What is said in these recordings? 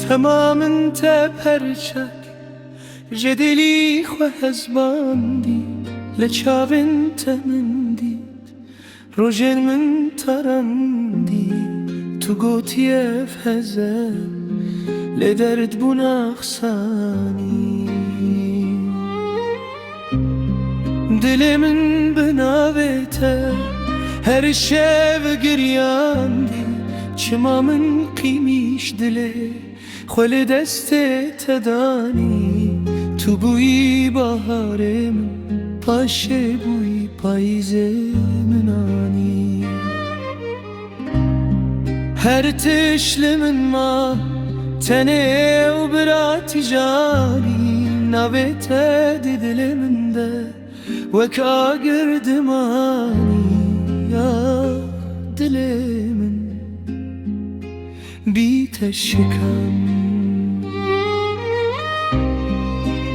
تمام انت پرچک جدلی خو هزباندی لچاو انت من دید روژن من ترندی تو گوتی افهزه لدرد بون اخسانی دل من بناویته هر شب گریاندی چما من قیمیش دله خل دست تدانی تو بوی بهار من پاشه بوی پاییز منانی هر تشل من ما تنه و براتی جانی نویت دل من ده وک آگر دمانی یا دل من بیت شکم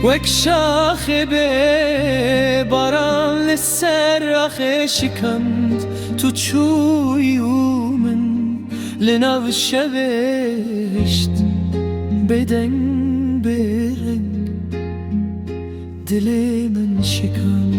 وک شاخ به باران لسر آخ شکمد تو چویو من لناو شوشت بدن برنگ دل من شکمد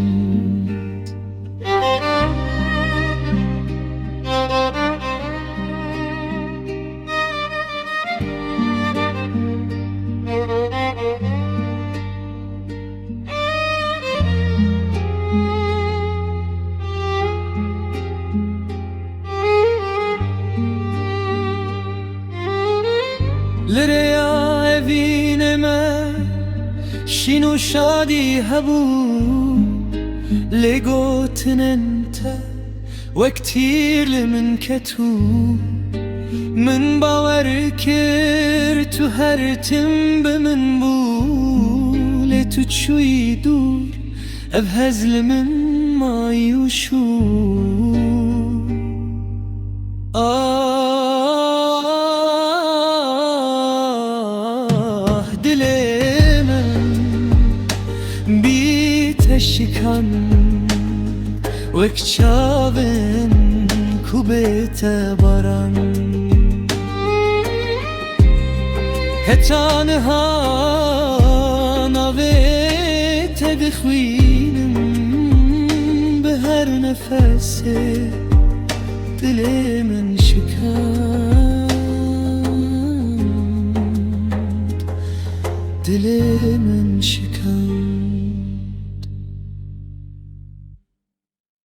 لریا اوین من شینو شادی هبو لگوتن انت وکتیر لمن کتو من باور کر تو هر تم بمن بو لتو چوی دور او هزل من مایوشو شکن وک چاون کوبت باران هتانها نویت بخوینم به هر نفس دل من شکن دل من شکن